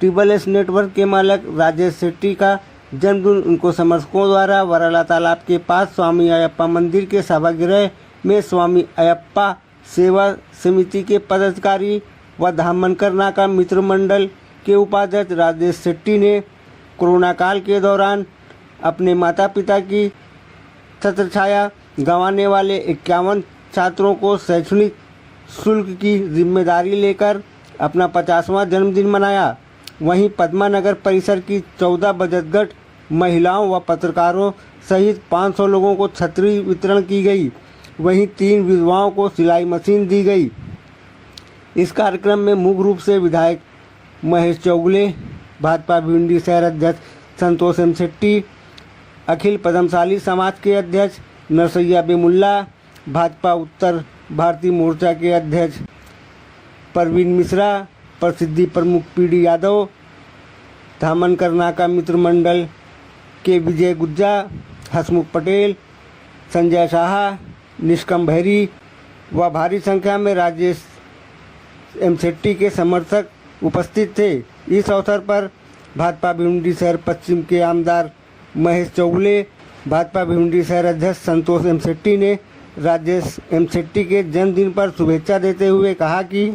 TSS network के मालिक राजेश शेट्टी का जन्मदिन उनको समर्थकों द्वारा वराला तालाब के पास स्वामी अयप्पा मंदिर के सभागृह में स्वामी अयप्पा सेवा समिति के पदाधिकारी व धामनकर नाका मित्र मंडल के उपाध्यक्ष राजेश शेट्टी ने कोरोना काल के दौरान अपने माता पिता की छत्रछाया गंवाने वाले 51 छात्रों को शैक्षणिक शुल्क की जिम्मेदारी लेकर अपना 50वां जन्मदिन मनाया। वहीं पद्मा नगर परिसर की 14 बचतगढ़ महिलाओं व पत्रकारों सहित 500 लोगों को छतरी वितरण की गई। वहीं 3 विधवाओं को सिलाई मशीन दी गई। इस कार्यक्रम में मुख्य रूप से विधायक महेश चौगुले, भाजपा भिवंडी शहर अध्यक्ष संतोष एम शेट्टी, अखिल पद्मशाली समाज के अध्यक्ष नरसैया बेमुल्ला, भाजपा उत्तर भारतीय मोर्चा के अध्यक्ष परवीन मिश्रा, प्रसिद्धि प्रमुख PD यादव, धामनकर नाका मित्र मंडल के विजय गुज्जा, हसमुख पटेल, संजय शाह, निष्कम भैरी व भारी संख्या में राजेश एम शेट्टी के समर्थक उपस्थित थे। इस अवसर पर भाजपा भिवंडी शहर पश्चिम के आमदार महेश चौगुले, भाजपा भिवंडी शहर अध्यक्ष संतोष एम शेट्टी ने राजेश एम शेट्टी के जन्मदिन पर शुभेच्छा देते हुए कहा कि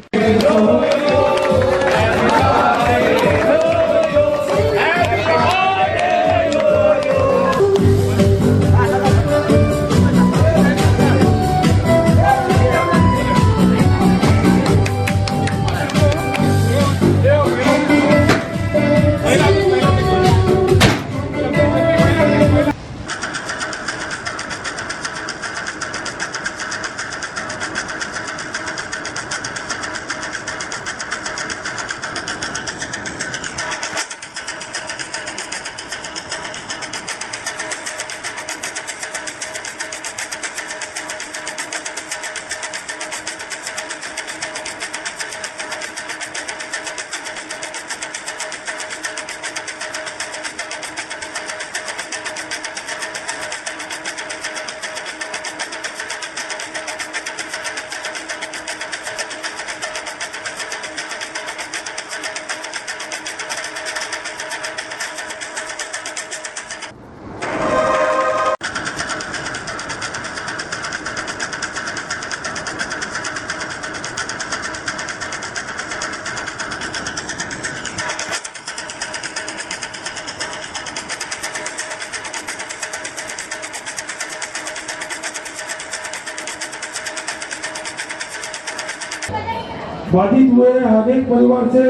बाधित हुए अनेक परिवार से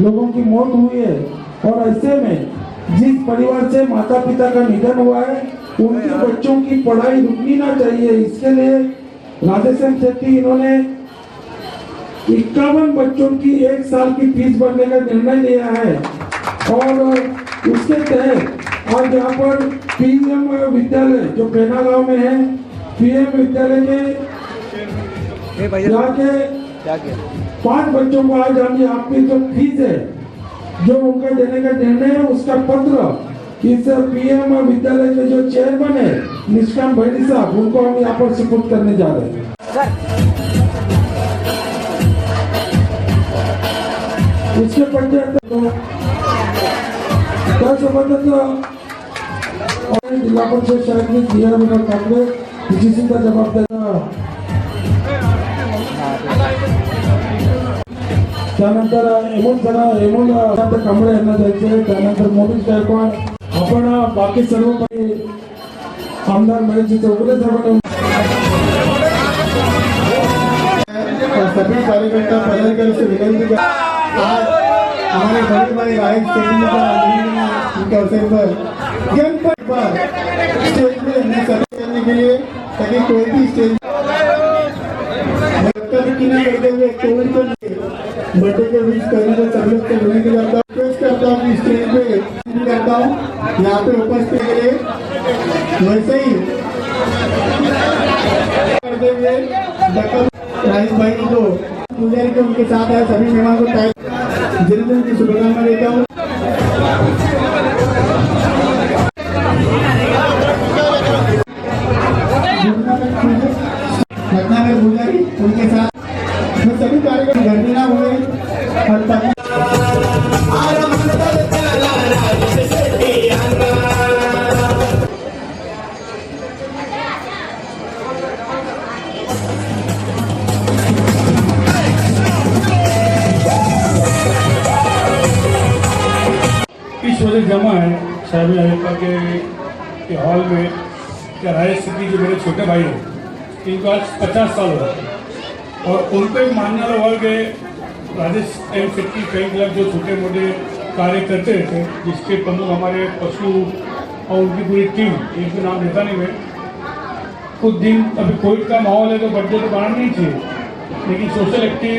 लोगों की मौत हुई है और ऐसे में जिस परिवार से माता पिता का निधन हुआ है उनके बच्चों की पढ़ाई रुकनी ना चाहिए। इसके लिए राजेश एम शेट्टी इन्होंने 51 बच्चों की 1 साल की फीस भरने का निर्णय लिया है और उसके तहत आज यहाँ पर PM विद्यालय जो पेना गांव में है, PM विद्यालय के यहाँ के 5 बच्चों को आज हम आपकी जो फीस है जो उनका देने का निर्णय है उसका पत्र इस PM विद्यालय के जो चेयरमैन है निष्काम भैरी साहब उनको हम यहाँ पर सुपुर्द करने जा रहे हैं। इसके पश्चात जिला परिषद शारीरिक जिसी का जवाब देना त्यानंतर कांबळे यांना द्यायचे, त्यानंतर मोठीच गायकवाड आपण बाकी सर्व आमदार महेश चौगुले साहेबांना सभी कार्यकर्ता पदाधिकारी से विनंती आज हमारे बड़े बड़े गायक उनके अवसर पर स्टेज में हमें सर्वे करने के लिए ताकि कोई भी स्टेज करते हुए कोविड को बर्थडे के बीच करने को सब लोग को मिलने के लिए रिक्वेस्ट करता हूँ स्टेज पे करता हूँ यहाँ पे उपस्थित के लिए वैसे ही करते हुए राजेश भाई को पुजारी को उनके साथ आए सभी मेहमान को जन्मदिन की शुभकामना देता हूँ। रत्नाकर पुजारी उनके साथ सभी कार्यक्रम घर में ना हुए और इस वजह जमा है साहब अयप्पा के हॉल में कि राजेश शेट्टी जो मेरे छोटे भाई हैं इनको आज 50 साल हो गए और उनको एक मानने वाला वर्ग है Rajesh M Shetty fan club जो छोटे मोटे कार्य करते रहते हैं जिसके प्रमुख हमारे पशु और उनकी पूरी टीम, इनका नाम लेता नहीं मैं। कुछ दिन अभी कोविड का माहौल है तो बर्थडे तो बनाना नहीं चाहिए, लेकिन सोशल एक्टिव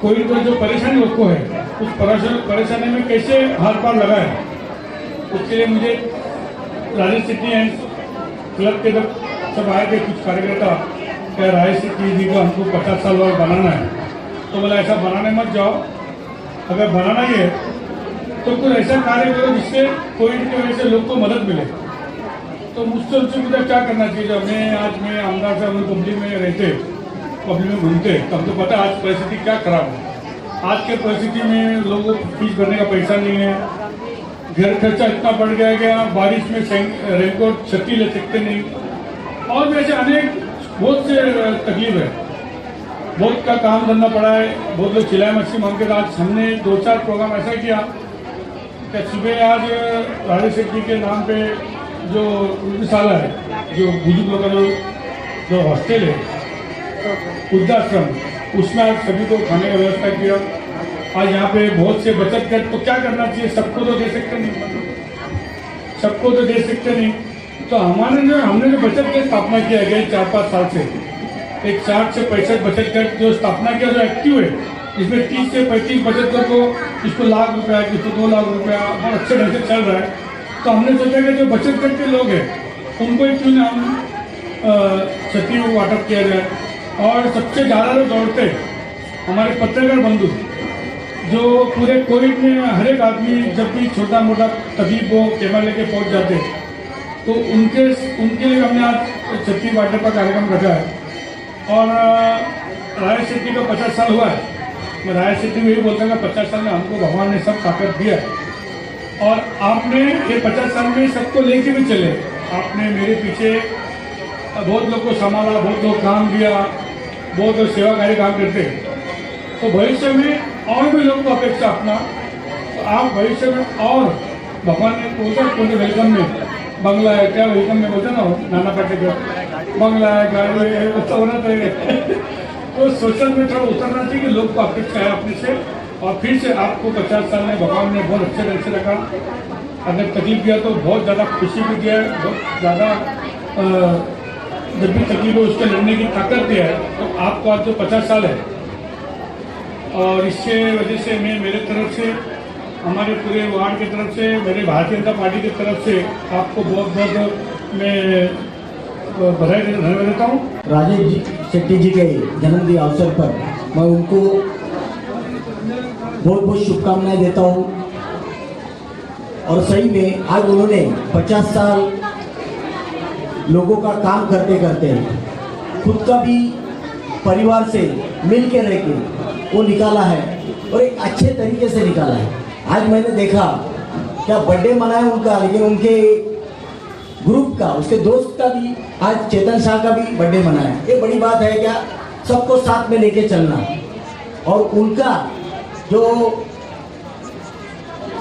कोविड में जो परेशानी उसको है उस परेशानी में कैसे हाथ पार लगाए, उसके लिए मुझे राजेश शेट्टी एंड क्लब के जब सब आए थे कुछ कार्यकर्ता क्या राजेश शेट्टी जी को हमको 50 साल बाद बनाना है, तो बोला ऐसा बनाने मत जाओ, अगर बनाना ही है तो कुछ ऐसा कार्य करो जिससे कोविड की वजह से लोग को मदद मिले। तो मुझसे उनसे मुझे क्या करना चाहिए, जब मैं आमदार से हम पब्लिक में रहते पब्लिक में घूमते तो हमको पता है आज परिस्थिति क्या खराब है। आज के परिस्थिति में लोगों को फीस भरने का पैसा नहीं है, घर खर्चा इतना बढ़ गया कि बारिश में रेनकोट छत्ती ले सकते नहीं, और भी ऐसे अनेक बहुत से तकलीफ है, बहुत का काम धंधा पड़ा है, बहुत लोग चिल्लाए मच्छी मांगते थे। आज हमने 2-4 प्रोग्राम ऐसा किया कि सुबह आज राजेश शेट्टी के नाम पे जो वृद्धशाला है, जो बुजुर्ग लोगों का जो हॉस्टल है वृद्धाश्रम, उसमें आज सभी को खाने का व्यवस्था किया। आज यहाँ पे बहुत से बचत कर, तो क्या करना चाहिए, सबको तो दे सकते नहीं, सबको तो दे सकते नहीं, तो हमने जो बचत की स्थापना किया गया 4-5 साल से, एक 60 से 65 बचत कर जो स्थापना किया जो एक्टिव है, इसमें 30 से 35 बचत कर को इसको लाख रुपया, किसको 2 लाख रुपया और अच्छे ढंग से चल रहा है। तो हमने सोचा कि जो बचत कर के लोग हैं उनको ही क्यों ना हम क्षति को वाटअप किया जाए। और सबसे ज़्यादा लोग दौड़ते हमारे पत्रकार बंधु जो पूरे कोविड में हर एक आदमी जब भी छोटा मोटा तकलीफ हो कैमरा लेके पहुँच जाते, तो उनके लिए हमने आज छत्ती वाटअप का कार्यक्रम रखा है। और राजेश शेट्टी का 50 साल हुआ है, मैं राजेश शेट्टी को यही बोलता हूँ 50 साल में हमको भगवान ने सब ताकत दिया है और आपने ये 50 साल में सबको लेके भी चले, आपने मेरे पीछे बहुत लोग को संभाला, बहुत लोग काम दिया, बहुत लोग सेवाकारी काम करते हैं। तो भविष्य में और भी लोगों को अपेक्षा अपना, तो आप भविष्य में और भगवान ने बोलते वेलकम में बंगला है क्या, वेलकम में बोलते ना नाना पाटेकर बंगला है गाड़ी है तो होना चाहिए। तो सोशल में थोड़ा उतरना चाहिए कि लोग को अपेक्षा है अपने से, और फिर से आपको 50 साल में भगवान ने बहुत अच्छे ढंग से रखा, अगर तकलीफ दिया तो बहुत ज़्यादा खुशी भी दिया है, बहुत ज़्यादा जब भी तकलीफ हो उसके लड़ने की ताकत दिया है। तो आपको आज जो 50 साल है, और इससे वजह से मैं मेरे तरफ से, हमारे पूरे वार्ड की तरफ से, मेरे भारतीय जनता पार्टी की तरफ से आपको बहुत बहुत मैं बधाई देता हूँ। राजेश शेट्टी जी के जन्मदिन अवसर पर मैं उनको बहुत बहुत शुभकामनाएं देता हूँ। और सही में आज उन्होंने 50 साल लोगों का काम करते करते खुद का भी परिवार से मिल के रह के वो निकाला है, और एक अच्छे तरीके से निकाला है। आज मैंने देखा क्या बर्थडे मनाया उनका, लेकिन उनके ग्रुप का, उसके दोस्त का भी आज चेतन शाह का भी बर्थडे मनाया। ये बड़ी बात है क्या, सबको साथ में लेके चलना, और उनका जो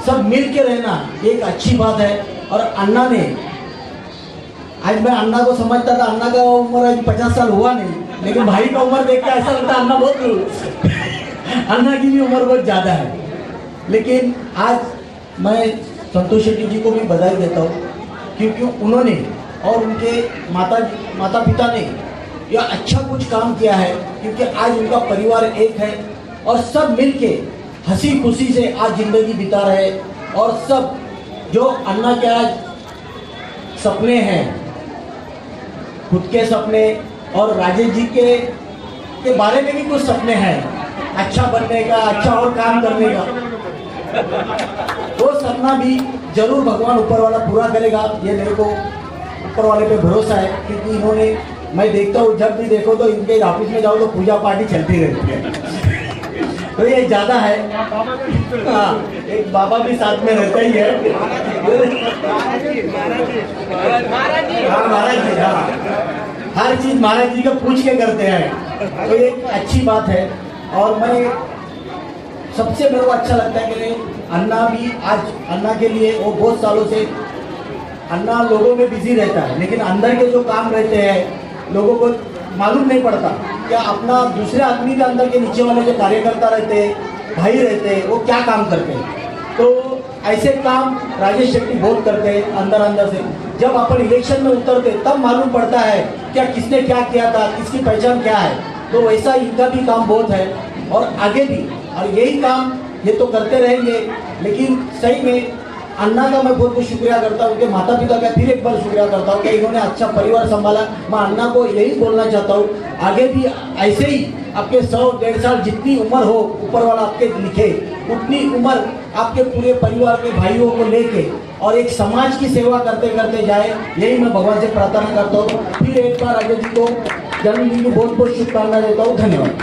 सब मिल के रहना एक अच्छी बात है। और अन्ना ने, आज मैं अन्ना को समझता था, अन्ना का उम्र आज 50 साल हुआ नहीं, लेकिन भाई का उम्र देख के ऐसा लगता है अन्ना बहुत अन्ना की भी उम्र बहुत ज़्यादा है। लेकिन आज मैं संतोष शेट्टी जी को भी बधाई देता हूँ, क्योंकि उन्होंने और उनके माता पिता ने यह अच्छा कुछ काम किया है, क्योंकि आज उनका परिवार एक है और सब मिलके हंसी खुशी से आज जिंदगी बिता रहे। और सब जो अन्ना के आज सपने हैं, खुद के सपने और राजेश जी के बारे में भी कुछ सपने हैं, अच्छा बनने का, अच्छा और काम करने का, वो सपना भी जरूर भगवान ऊपर वाला पूरा करेगा, ये मेरे को ऊपर वाले पे भरोसा है। क्योंकि इन्होंने, मैं देखता हूँ जब भी देखो तो इनके ऑफिस में जाओ तो पूजा पार्टी चलती रहती है, तो ये ज़्यादा है। हाँ, एक बाबा भी साथ में रहता ही है। हाँ महाराज जी, हाँ हर चीज़ महाराज जी का पूछ के करते हैं, तो ये अच्छी बात है। और मैं सबसे मेरे को अच्छा लगता है कि नहीं, अन्ना भी आज अन्ना के लिए वो बहुत सालों से अन्ना लोगों में बिजी रहता है, लेकिन अंदर के जो काम रहते हैं लोगों को मालूम नहीं पड़ता क्या अपना दूसरे आदमी के अंदर के नीचे वाले जो कार्यकर्ता रहते हैं, भाई रहते हैं, वो क्या काम करते हैं। तो ऐसे काम राजेश शेट्टी बहुत करते हैं अंदर अंदर से। जब अपन इलेक्शन में उतरते तब मालूम पड़ता है क्या किसने क्या किया था, किसकी पहचान क्या है। तो वैसा इनका भी काम बहुत है और आगे भी, और यही काम ये तो करते रहेंगे। लेकिन सही में अन्ना का मैं बहुत बहुत शुक्रिया करता हूँ, उनके माता पिता का फिर एक बार शुक्रिया करता हूँ कि इन्होंने अच्छा परिवार संभाला। मैं अन्ना को यही बोलना चाहता हूँ, आगे भी ऐसे ही आपके 100-150 साल जितनी उम्र हो, ऊपर वाला आपके लिखे उतनी उम्र आपके पूरे परिवार के भाइयों को लेके और एक समाज की सेवा करते करते जाए, यही मैं भगवान से प्रार्थना करता हूँ। फिर एक बार राजेश जी को जन्मदिन की बहुत बहुत शुभकामनाएं देता हूँ। धन्यवाद।